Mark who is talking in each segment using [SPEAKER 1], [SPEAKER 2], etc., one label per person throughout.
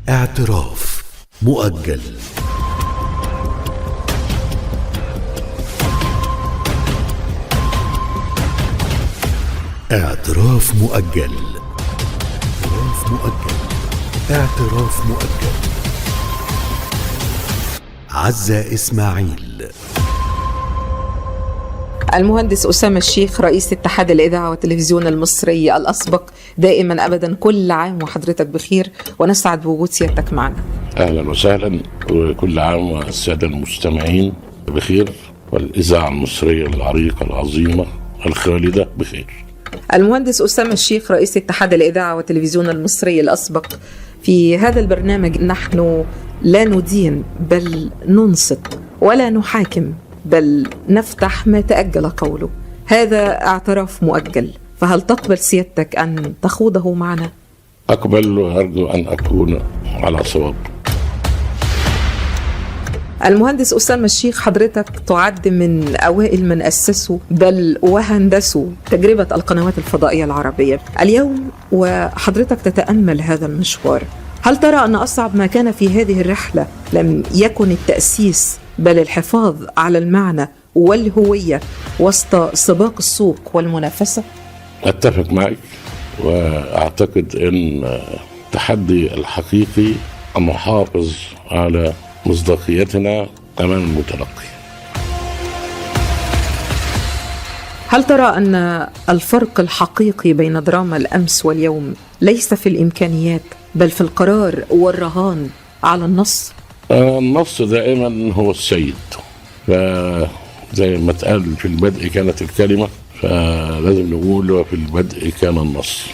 [SPEAKER 1] اعتراف مؤجل. اعتراف مؤجل. اعتراف مؤجل. اعتراف مؤجل. عزة إسماعيل.
[SPEAKER 2] المهندس أسامة الشيخ رئيس اتحاد الإذاعة والتلفزيون المصري الأسبق، دائما أبدا كل عام وحضرتك بخير، ونسعد بوجود سيادتك معنا.
[SPEAKER 3] أهلا وسهلا، وكل عام والسادة المستمعين بخير، والإذاعة المصرية العريقة العظيمة الخالدة بخير.
[SPEAKER 2] المهندس أسامة الشيخ رئيس اتحاد الإذاعة والتلفزيون المصري الأسبق، في هذا البرنامج نحن لا ندين بل ننصت، ولا نحاكم بل نفتح ما تأجل قوله. هذا اعتراف مؤجل، فهل تقبل سيادتك أن تخوضه معنا؟
[SPEAKER 3] أقبل، وأرجو أن أكون على صواب.
[SPEAKER 2] المهندس أسامة الشيخ، حضرتك تعد من أوائل من أسسوا بل وهندسوا تجربة القنوات الفضائية العربية. اليوم وحضرتك تتأمل هذا المشوار، هل ترى أن أصعب ما كان في هذه الرحلة لم يكن التأسيس بل الحفاظ على المعنى والهوية وسط سباق السوق والمنافسة؟
[SPEAKER 3] أتفق معك، وأعتقد أن التحدي الحقيقي أن نحافظ على مصداقيتنا أمام المتلقي.
[SPEAKER 2] هل ترى أن الفرق الحقيقي بين دراما الأمس واليوم ليس في الإمكانيات بل في القرار والرهان على النص؟
[SPEAKER 3] النص دائما هو السيد، فزي ما تقال في البدء كانت الكلمة، فلازم نقول وفي البدء كان النص.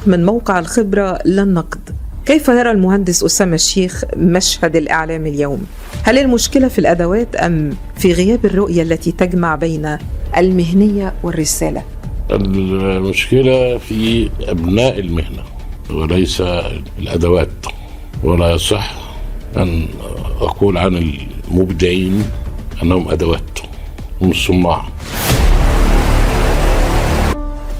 [SPEAKER 2] من موقع الخبرة لا النقد، كيف يرى المهندس أسامة الشيخ مشهد الإعلام اليوم؟ هل المشكلة في الأدوات أم في غياب الرؤية التي تجمع بين المهنية والرسالة؟
[SPEAKER 3] المشكلة في أبناء المهنة وليس الأدوات، ولا يصح أن أقول عن المبدعين أنهم أدوات، هم الصناع.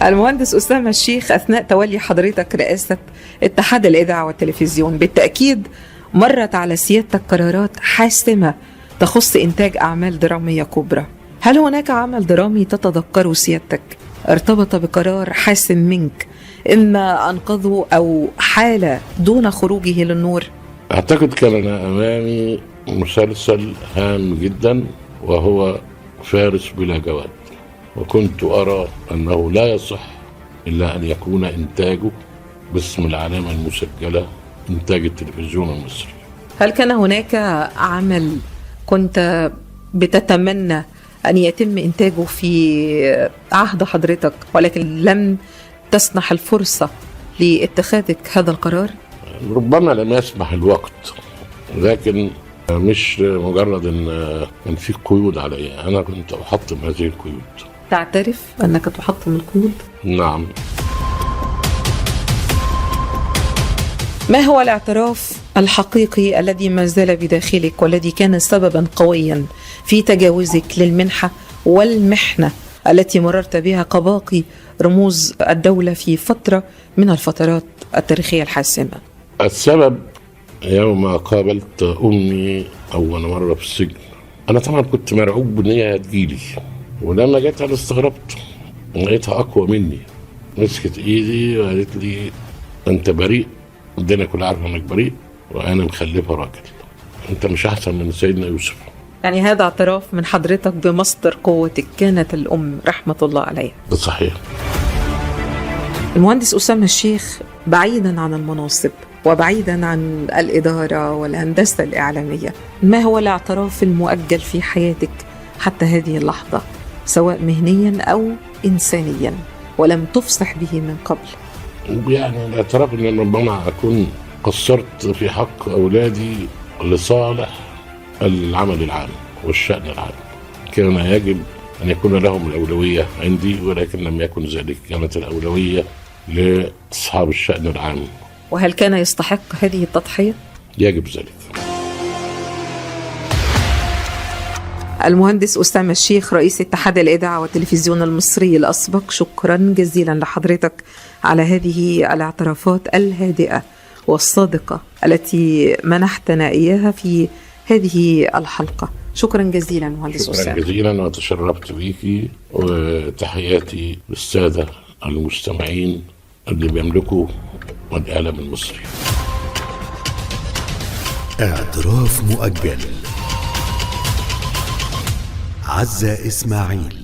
[SPEAKER 2] المهندس أسامة الشيخ، أثناء تولي حضرتك رئاسة اتحاد الإذاعة والتلفزيون بالتأكيد مرت على سيادتك قرارات حاسمة تخص إنتاج أعمال درامية كبرى. هل هناك عمل درامي تتذكره سيادتك ارتبط بقرار حاسم منك، إما أنقذه أو حال دون خروجه للنور؟
[SPEAKER 3] أعتقد كان أمامي مسلسل هام جدا وهو فارس بلا جواد، وكنت أرى أنه لا يصح إلا أن يكون إنتاجه باسم العلامة المسجلة إنتاج التلفزيون المصري.
[SPEAKER 2] هل كان هناك عمل كنت بتتمنى أن يتم إنتاجه في عهد حضرتك ولكن لم تسنح الفرصة لاتخاذك هذا القرار؟
[SPEAKER 3] ربما لم يسمح الوقت، لكن مش مجرد أن في قيود علي، أنا كنت أحطم هذه القيود.
[SPEAKER 2] تعترف أنك تحطم القيود؟
[SPEAKER 3] نعم.
[SPEAKER 2] ما هو الاعتراف الحقيقي الذي ما زال بداخلك والذي كان سببا قويا في تجاوزك للمنحة والمحنة التي مررت بها كباقي رموز الدولة في فترة من الفترات التاريخية الحاسمة؟
[SPEAKER 3] السبب يوم قابلت أمي أول مرة في السجن، أنا طبعا كنت مرعوب إن هي هتجيلي، ولما جيت أنا استغربت، لقيتها أقوى مني، مسكت إيدي وقالت لي أنت بريء، الدنيا كلها عارفة إنك بريء، وأنا مخلفة راجل، أنت مش أحسن من سيدنا يوسف.
[SPEAKER 2] يعني هذا اعتراف من حضرتك بمصدر قوتك كانت الأم رحمة الله عليها.
[SPEAKER 3] ده صحيح.
[SPEAKER 2] المهندس أسامة الشيخ، بعيدا عن المناصب وبعيدا عن الإدارة والهندسة الإعلامية، ما هو الاعتراف المؤجل في حياتك حتى هذه اللحظة، سواء مهنيا أو إنسانيا، ولم تفصح به من قبل؟
[SPEAKER 3] يعني الاعتراف أن ربما أكون قصرت في حق أولادي لصالح العمل العام والشأن العام، كان يجب أن يكون لهم الأولوية عندي، ولكن لم يكن ذلك، كانت الأولوية لأصحاب الشأن العام.
[SPEAKER 2] وهل كان يستحق هذه التضحية؟
[SPEAKER 3] يجب ذلك.
[SPEAKER 2] المهندس أسامة الشيخ رئيس اتحاد الإذاعة والتلفزيون المصري الأسبق، شكرا جزيلا لحضرتك على هذه الاعترافات الهادئة والصادقة التي منحتنا إياها في هذه الحلقة. شكرا جزيلا مهندس أسامة.
[SPEAKER 3] شكرا جزيلا وتشرفت بيكي، وتحياتي للسادة المستمعين اللي بيملكوا الإعلام المصري.
[SPEAKER 1] اعتراف مؤجل. عزة إسماعيل.